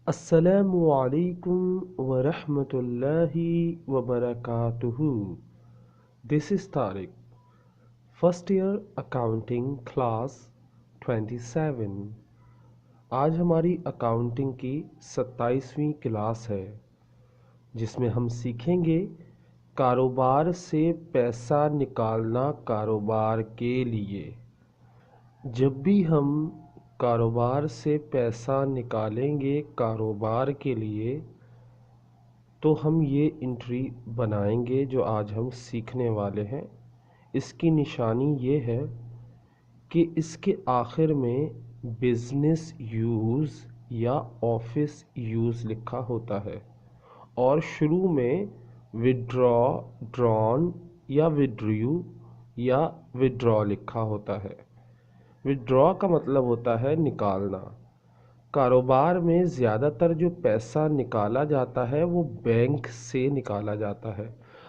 अस्सलामु अलैकुम व रहमतुल्लाहि व बरकातुहू। This is Tariq, first year accounting class 27। आज हमारी अकाउंटिंग की 27वीं क्लास है, जिसमें हम सीखेंगे कारोबार से पैसा निकालना कारोबार के लिए। जब भी हम कारोबार से पैसा निकालेंगे कारोबार के लिए, तो हम ये एंट्री बनाएंगे जो आज हम सीखने वाले हैं। इसकी निशानी ये है कि इसके आखिर में बिजनेस यूज़ या ऑफिस यूज़ लिखा होता है और शुरू में विड्रॉ, ड्रॉन या विड्रू या विड्रॉ लिखा होता है। विड्रॉ का मतलब होता है निकालना। कारोबार में ज़्यादातर जो पैसा निकाला जाता है वो बैंक से निकाला जाता है।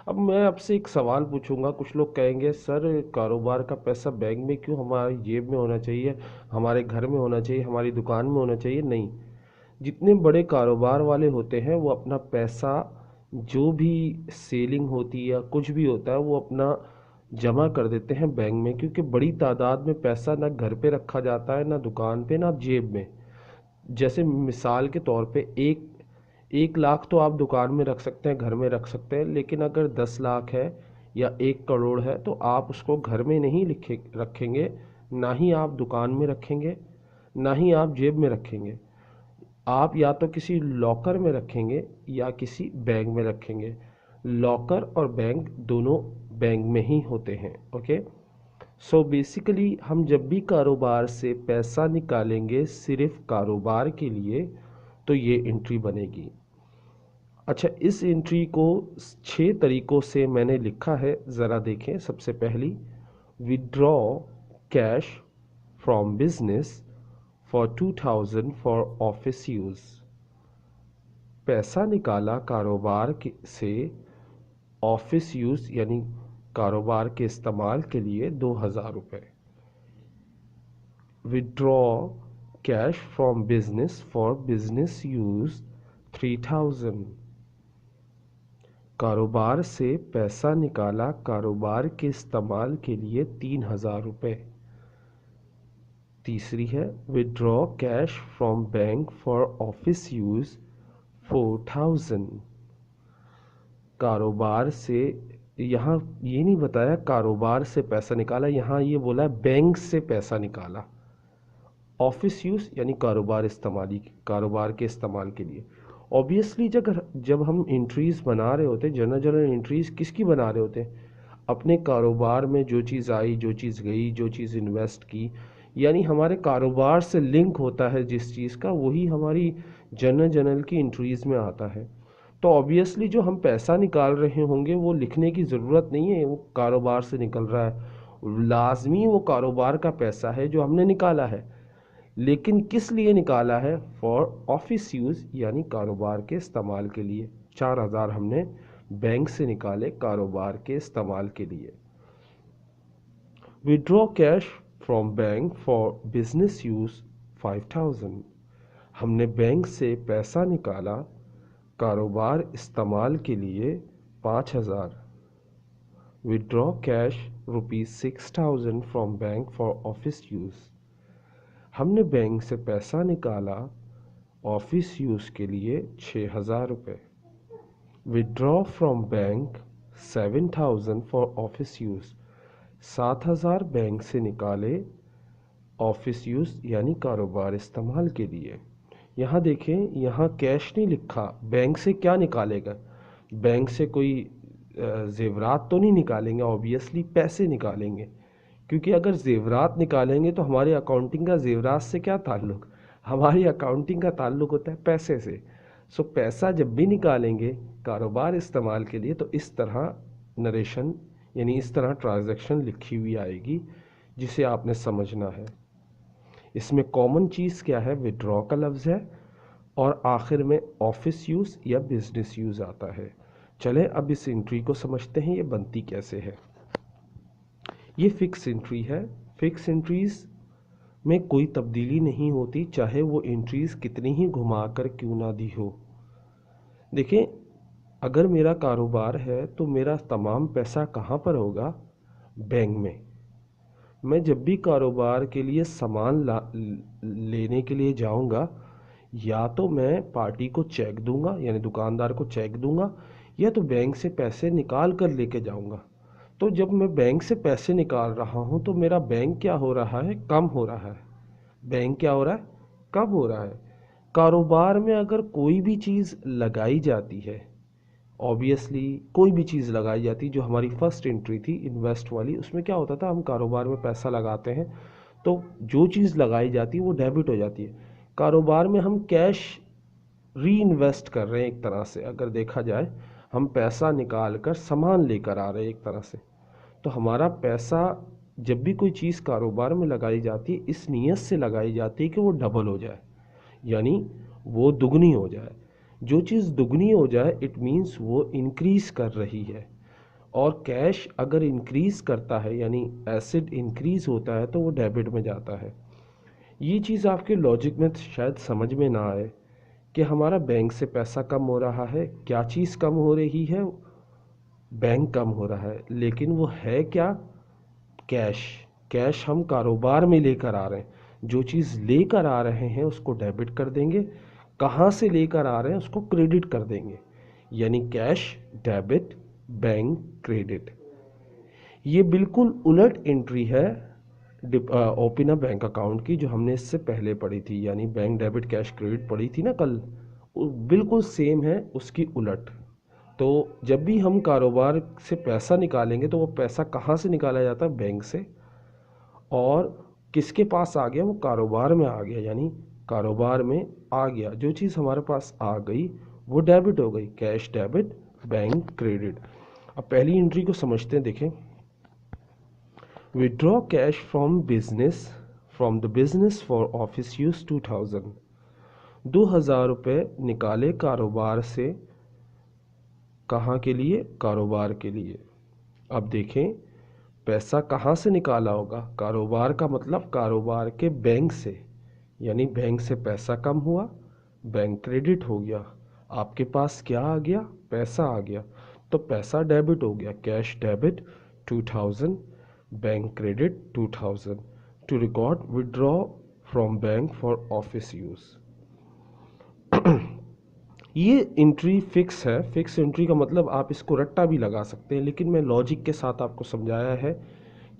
अब मैं आपसे एक सवाल पूछूंगा, कुछ लोग कहेंगे सर कारोबार का पैसा बैंक में क्यों, हमारी जेब में होना चाहिए, हमारे घर में होना चाहिए, हमारी दुकान में होना चाहिए। नहीं, जितने बड़े कारोबार वाले होते हैं वो अपना पैसा, जो भी सेलिंग होती है या कुछ भी होता है, वो अपना जमा कर देते हैं बैंक में, क्योंकि बड़ी तादाद में पैसा ना घर पे रखा जाता है, ना दुकान पे, ना जेब में। जैसे मिसाल के तौर पे एक 1 लाख तो आप दुकान में रख सकते हैं, घर में रख सकते हैं, लेकिन अगर 10 लाख है या 1 करोड़ है तो आप उसको घर में नहीं लिखे रखेंगे, ना ही आप दुकान में रखेंगे, ना ही आप जेब में रखेंगे। आप या तो किसी लॉकर में रखेंगे या किसी बैंक में रखेंगे। लॉकर और बैंक दोनों बैंक में ही होते हैं। ओके, सो बेसिकली हम जब भी कारोबार से पैसा निकालेंगे सिर्फ कारोबार के लिए, तो ये एंट्री बनेगी। अच्छा, इस एंट्री को 6 तरीक़ों से मैंने लिखा है, ज़रा देखें। सबसे पहली, withdraw cash from business for 2000 for office use. पैसा निकाला कारोबार से ऑफिस यूज़ यानी कारोबार के इस्तेमाल के लिए 2000 रुपये। Withdraw cash from business for business use 3000। कारोबार से पैसा निकाला कारोबार के इस्तेमाल के लिए 3000 रुपये। तीसरी है withdraw cash from bank for office use 4000। कारोबार से, यहाँ ये नहीं बताया कारोबार से पैसा निकाला, यहाँ ये बोला बैंक से पैसा निकाला। ऑफिस यूज़ यानी कारोबार के इस्तेमाल के लिए। ऑब्वियसली जब हम एंट्रीज़ बना रहे होते हैं, जनरल एंट्रीज़ किसकी बना रहे होते हैं? अपने कारोबार में जो चीज़ आई, जो चीज़ गई, जो चीज़ इन्वेस्ट की, यानी हमारे कारोबार से लिंक होता है जिस चीज़ का, वही हमारी जनरल की एंट्रीज़ में आता है। तो ऑब्वियसली जो हम पैसा निकाल रहे होंगे वो लिखने की ज़रूरत नहीं है, वो कारोबार से निकल रहा है, लाजमी वो कारोबार का पैसा है जो हमने निकाला है। लेकिन किस लिए निकाला है? फॉर ऑफिस यूज़ यानी कारोबार के इस्तेमाल के लिए। 4000 हमने बैंक से निकाले कारोबार के इस्तेमाल के लिए। Withdraw cash from bank for business use 5000। हमने बैंक से पैसा निकाला कारोबार इस्तेमाल के लिए 5000। Withdraw cash ₹6000 from bank for office use. हमने बैंक से पैसा निकाला ऑफिस यूज़ के लिए 6000 रुपये। Withdraw from bank 7000 for office use. 7000 bank से निकाले ऑफिस यूज़ यानी कारोबार इस्तेमाल के लिए। यहाँ देखें, यहाँ कैश नहीं लिखा। बैंक से क्या निकालेगा? बैंक से कोई ज़ेवरात तो नहीं निकालेंगे, ऑब्वियसली पैसे निकालेंगे, क्योंकि अगर ज़ेवरात निकालेंगे तो हमारी अकाउंटिंग का ज़ेवरात से क्या ताल्लुक़? हमारी अकाउंटिंग का ताल्लुक़ होता है पैसे से। सो पैसा जब भी निकालेंगे कारोबार इस्तेमाल के लिए, तो इस तरह नरेशन यानी इस तरह ट्रांजैक्शन लिखी हुई आएगी, जिसे आपने समझना है। इसमें कॉमन चीज़ क्या है? विड्रॉ का लफ्ज़ है और आखिर में ऑफिस यूज़ या बिजनेस यूज़ आता है। चलें अब इस एंट्री को समझते हैं, ये बनती कैसे है। ये फिक्स एंट्री है। फिक्स एंट्रीज़ में कोई तब्दीली नहीं होती, चाहे वो एंट्रीज कितनी ही घुमा कर क्यों ना दी हो। देखिए, अगर मेरा कारोबार है तो मेरा तमाम पैसा कहाँ पर होगा? बैंक में। मैं जब भी कारोबार के लिए सामान लेने के लिए जाऊंगा, या तो मैं पार्टी को चेक दूंगा, यानी दुकानदार को चेक दूंगा, या तो बैंक से पैसे निकाल कर लेके जाऊंगा। तो जब मैं बैंक से पैसे निकाल रहा हूं तो मेरा बैंक क्या हो रहा है? कम हो रहा है। बैंक क्या हो रहा है? कम हो रहा है। कारोबार में अगर कोई भी चीज़ लगाई जाती है, ऑब्वियसली कोई भी चीज़ लगाई जाती, जो हमारी फर्स्ट एंट्री थी इन्वेस्ट वाली, उसमें क्या होता था, हम कारोबार में पैसा लगाते हैं तो जो चीज़ लगाई जाती है वो डेबिट हो जाती है। कारोबार में हम कैश री इन्वेस्ट कर रहे हैं एक तरह से, अगर देखा जाए हम पैसा निकाल कर सामान लेकर आ रहे हैं एक तरह से। तो हमारा पैसा जब भी कोई चीज़ कारोबार में लगाई जाती है, इस नीयत से लगाई जाती है कि वो डबल हो जाए, यानी वो दुगनी हो जाए। जो चीज़ दुगनी हो जाए इट मीन्स वो इंक्रीज कर रही है। और कैश अगर इंक्रीज करता है, यानी एसिड इंक्रीज होता है, तो वो डेबिट में जाता है। ये चीज़ आपके लॉजिक में शायद समझ में ना आए कि हमारा बैंक से पैसा कम हो रहा है। क्या चीज़ कम हो रही है? बैंक कम हो रहा है, लेकिन वो है क्या? कैश। कैश हम कारोबार में लेकर आ रहे हैं। जो चीज़ लेकर आ रहे हैं उसको डेबिट कर देंगे, कहाँ से लेकर आ रहे हैं उसको क्रेडिट कर देंगे, यानी कैश डेबिट, बैंक क्रेडिट। ये बिल्कुल उलट एंट्री है ओपन अ बैंक अकाउंट की, जो हमने इससे पहले पढ़ी थी, यानी बैंक डेबिट कैश क्रेडिट पढ़ी थी ना कल, वो बिल्कुल सेम है उसकी उलट। तो जब भी हम कारोबार से पैसा निकालेंगे तो वो पैसा कहाँ से निकाला जाता है? बैंक से। और किसके पास आ गया? वो कारोबार में आ गया, यानी कारोबार में आ गया। जो चीज़ हमारे पास आ गई वो डेबिट हो गई, कैश डेबिट, बैंक क्रेडिट। अब पहली एंट्री को समझते हैं। देखें, withdraw cash from the business for office use 2000। 2000 रुपये निकाले कारोबार से, कहाँ के लिए? कारोबार के लिए। अब देखें, पैसा कहाँ से निकाला होगा? कारोबार का मतलब कारोबार के बैंक से, यानी बैंक से पैसा कम हुआ, बैंक क्रेडिट हो गया। आपके पास क्या आ गया? पैसा आ गया। तो पैसा डेबिट हो गया, cash debit 2000, bank credit 2000 to record withdraw from bank for office use. ये एंट्री फिक्स है। फिक्स एंट्री का मतलब आप इसको रट्टा भी लगा सकते हैं, लेकिन मैं लॉजिक के साथ आपको समझाया है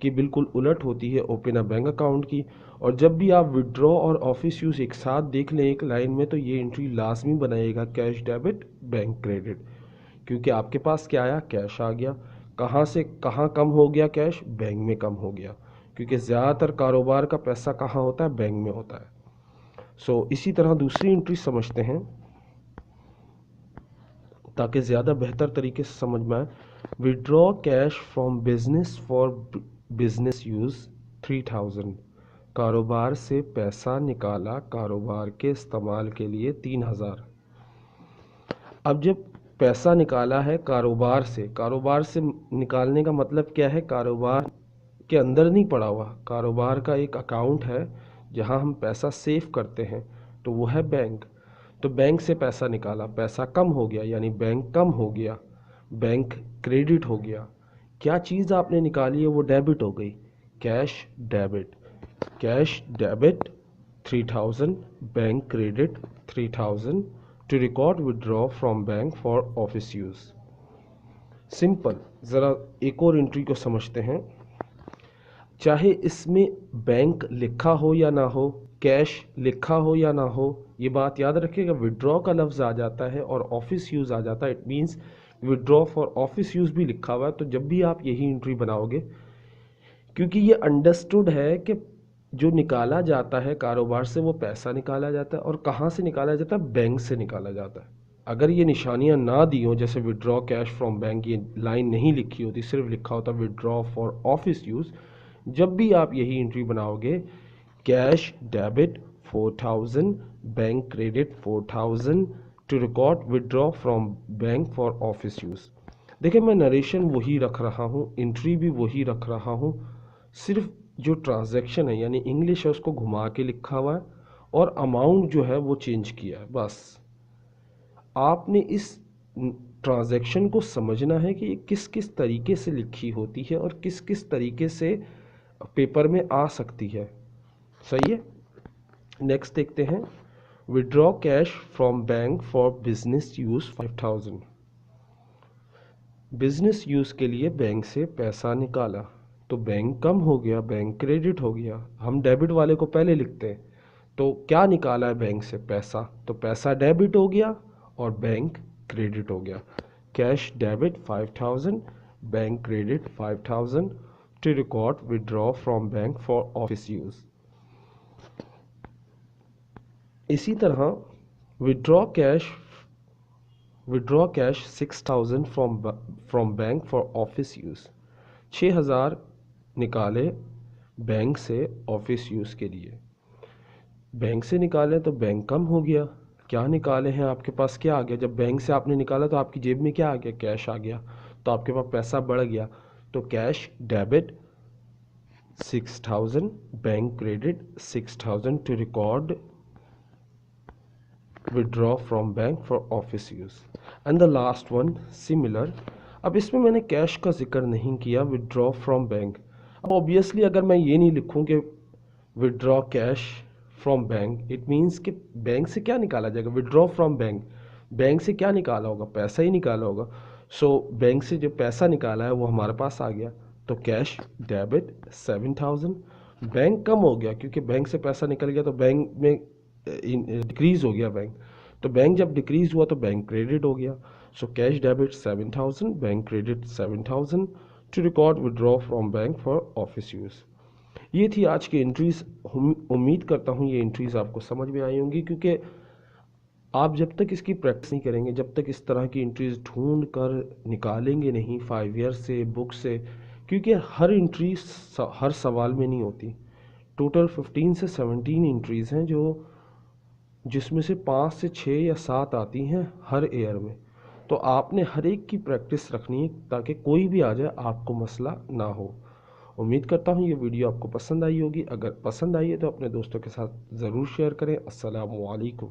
कि बिल्कुल उलट होती है ओपन अ बैंक अकाउंट की। और जब भी आप विड्रॉ और ऑफिस यूज़ एक साथ देख लें एक लाइन में, तो ये एंट्री लाजमी बनाएगा कैश डेबिट बैंक क्रेडिट, क्योंकि आपके पास क्या आया? कैश आ गया। कहाँ से कहाँ कम हो गया कैश? बैंक में कम हो गया, क्योंकि ज़्यादातर कारोबार का पैसा कहाँ होता है? बैंक में होता है। इसी तरह दूसरी एंट्री समझते हैं ताकि ज़्यादा बेहतर तरीके से समझ में आए। Withdraw cash from business for business use 3000। कारोबार से पैसा निकाला कारोबार के इस्तेमाल के लिए 3000। अब जब पैसा निकाला है कारोबार से निकालने का मतलब क्या है? कारोबार के अंदर नहीं पड़ा हुआ, कारोबार का एक अकाउंट है जहां हम पैसा सेव करते हैं, तो वो है बैंक। तो बैंक से पैसा निकाला, पैसा कम हो गया, यानी बैंक कम हो गया, बैंक क्रेडिट हो गया। क्या चीज़ आपने निकाली है? वो डेबिट हो गई, cash debit. Cash debit 3000, bank credit 3000 to record withdraw from bank for office use. Simple. ज़रा एक और एंट्री को समझते हैं। चाहे इसमें बैंक लिखा हो या ना हो, कैश लिखा हो या ना हो, ये बात याद रखिएगा, विड्रॉ का लफ्ज़ आ जाता है और ऑफिस यूज़ आ जाता है, it means withdraw for office use भी लिखा हुआ है। तो जब भी आप यही एंट्री बनाओगे, क्योंकि ये अंडरस्टूड है कि जो निकाला जाता है कारोबार से वो पैसा निकाला जाता है, और कहाँ से निकाला जाता है? बैंक से निकाला जाता है। अगर ये निशानियां ना दी हो, जैसे विड्रॉ कैश फ्रॉम बैंक, ये लाइन नहीं लिखी होती, सिर्फ लिखा होता विड्रॉ फॉर ऑफिस यूज़, जब भी आप यही एंट्री बनाओगे, cash debit 4000, bank credit 4000 to record withdraw from bank for office use. देखिए, मैं नरेशन वही रख रहा हूँ, एंट्री भी वही रख रहा हूँ, सिर्फ जो ट्रांजैक्शन है यानी इंग्लिश है उसको घुमा के लिखा हुआ है और अमाउंट जो है वो चेंज किया है। बस आपने इस ट्रांजैक्शन को समझना है कि ये किस किस तरीके से लिखी होती है और किस किस तरीके से पेपर में आ सकती है। सही है। नेक्स्ट देखते हैं, withdraw cash from bank for business use 5000। Business use के लिए बैंक से पैसा निकाला तो बैंक कम हो गया, बैंक क्रेडिट हो गया। हम डेबिट वाले को पहले लिखते हैं। तो क्या निकाला है बैंक से? पैसा, तो पैसा डेबिट हो गया और बैंक क्रेडिट हो गया। Cash debit 5000, bank credit 5000 to record withdraw from bank for office use. इसी तरह withdraw cash withdraw cash 6000 from bank for office use. 6000 निकाले बैंक से ऑफिस यूज के लिए। बैंक से निकाले तो बैंक कम हो गया। क्या निकाले हैं? आपके पास क्या आ गया? जब बैंक से आपने निकाला तो आपकी जेब में क्या आ गया? कैश आ गया। तो आपके पास पैसा बढ़ गया। तो cash debit 6000, bank credit 6000 to record withdraw from bank for office use. And the last one similar. अब इसमें मैंने कैश का जिक्र नहीं किया, विड्रॉ फ्रॉम बैंक। अब ऑब्वियसली अगर मैं ये नहीं लिखूं कि withdraw cash from bank, it means कि बैंक से क्या निकाला जाएगा? विड्रॉ फ्रॉम बैंक, बैंक से क्या निकाला होगा? पैसा ही निकाला होगा। सो बैंक से जो पैसा निकाला है वो हमारे पास आ गया। तो कैश डेबिट 7000, बैंक कम हो गया क्योंकि बैंक से पैसा निकल गया तो बैंक में डिक्रीज हो गया बैंक। तो बैंक जब डिक्रीज हुआ तो बैंक क्रेडिट हो गया। So cash debit 7000, bank credit 7000 to record withdraw from bank for office use. ये थी आज की एंट्रीज। उम्मीद करता हूँ ये एंट्रीज आपको समझ में आई होंगी, क्योंकि आप जब तक इसकी प्रैक्टिस नहीं करेंगे, जब तक इस तरह की एंट्रीज ढूंढ कर निकालेंगे नहीं 5 ईयर से बुक से, क्योंकि हर एंट्री हर सवाल में नहीं होती। टोटल 15 से 17 एंट्रीज हैं जो जिसमें से 5 से 6 या 7 आती हैं हर ईयर में। तो आपने हर एक की प्रैक्टिस रखनी है ताकि कोई भी आ जाए आपको मसला ना हो। उम्मीद करता हूँ ये वीडियो आपको पसंद आई होगी। अगर पसंद आई है तो अपने दोस्तों के साथ ज़रूर शेयर करें। अस्सलामु अलैकुम।